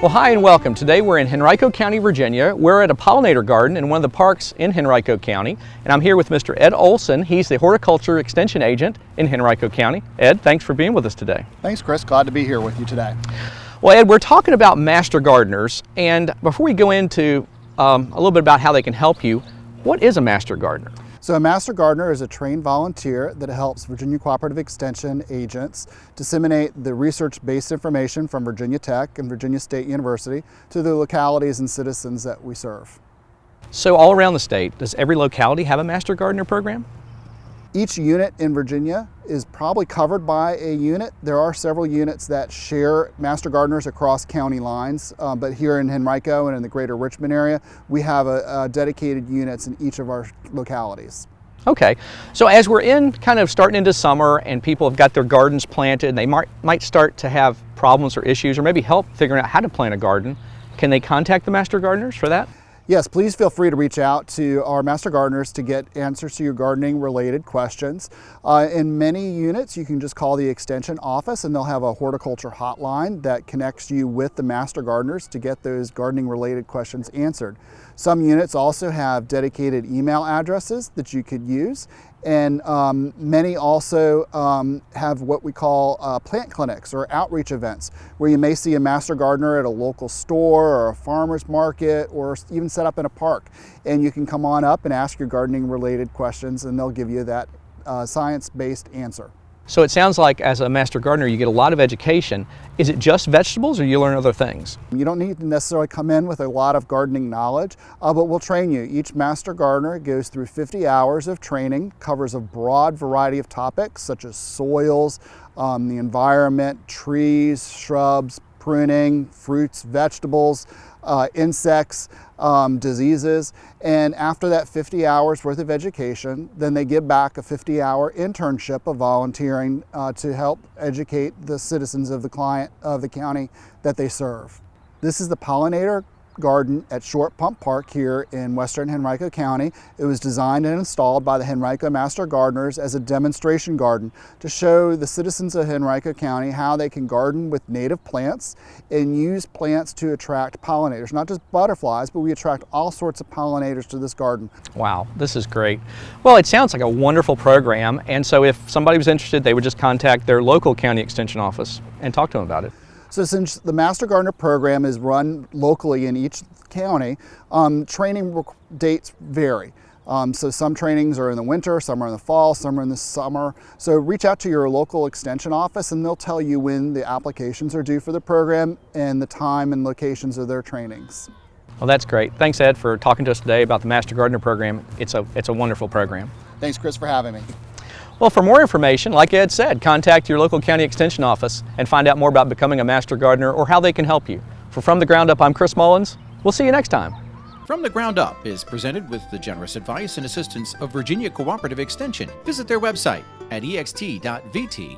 Well, hi and welcome. Today we're in Henrico County, Virginia. We're at a pollinator garden in one of the parks in Henrico County, and I'm here with Mr. Ed Olson. He's the Horticulture Extension Agent in Henrico County. Ed, thanks for being with us today. Thanks, Chris. Glad to be here with you today. Well, Ed, we're talking about master gardeners, and before we go into a little bit about how they can help you, what is a master gardener? So a master gardener is a trained volunteer that helps Virginia Cooperative Extension agents disseminate the research-based information from Virginia Tech and Virginia State University to the localities and citizens that we serve. So all around the state, does every locality have a master gardener program? Each unit in Virginia is probably covered by a unit. There are several units that share master gardeners across county lines, but here in Henrico and in the greater Richmond area, we have dedicated units in each of our localities. Okay, so as we're starting into summer and people have got their gardens planted and they might start to have problems or issues or maybe help figuring out how to plant a garden, can they contact the master gardeners for that? Yes, please feel free to reach out to our master gardeners to get answers to your gardening related questions. In many units, you can just call the extension office and they'll have a horticulture hotline that connects you with the master gardeners to get those gardening related questions answered. Some units also have dedicated email addresses that you could use, and many also have what we call plant clinics or outreach events where you may see a master gardener at a local store or a farmer's market or even set up in a park, and you can come on up and ask your gardening related questions and they'll give you that science-based answer. So it sounds like as a master gardener you get a lot of education. Is it just vegetables or you learn other things? You don't need to necessarily come in with a lot of gardening knowledge, but we'll train you. Each master gardener goes through 50 hours of training, covers a broad variety of topics such as soils, the environment, trees, shrubs, pruning, fruits, vegetables, insects, diseases, and after that 50 hours worth of education, then they give back a 50-hour internship of volunteering to help educate the citizens of the county that they serve. This is the pollinator garden at Short Pump Park here in western Henrico County. It was designed and installed by the Henrico Master Gardeners as a demonstration garden to show the citizens of Henrico County how they can garden with native plants and use plants to attract pollinators. Not just butterflies, but we attract all sorts of pollinators to this garden. Wow, this is great. Well, it sounds like a wonderful program, and so if somebody was interested, they would just contact their local county extension office and talk to them about it. So since the Master Gardener program is run locally in each county, training dates vary. So some trainings are in the winter, some are in the fall, some are in the summer. So reach out to your local extension office and they'll tell you when the applications are due for the program and the time and locations of their trainings. Well, that's great. Thanks, Ed, for talking to us today about the Master Gardener program. It's a wonderful program. Thanks, Chris, for having me. Well, for more information, like Ed said, contact your local county extension office and find out more about becoming a master gardener or how they can help you. For From the Ground Up, I'm Chris Mullins. We'll see you next time. From the Ground Up is presented with the generous advice and assistance of Virginia Cooperative Extension. Visit their website at ext.vt.edu.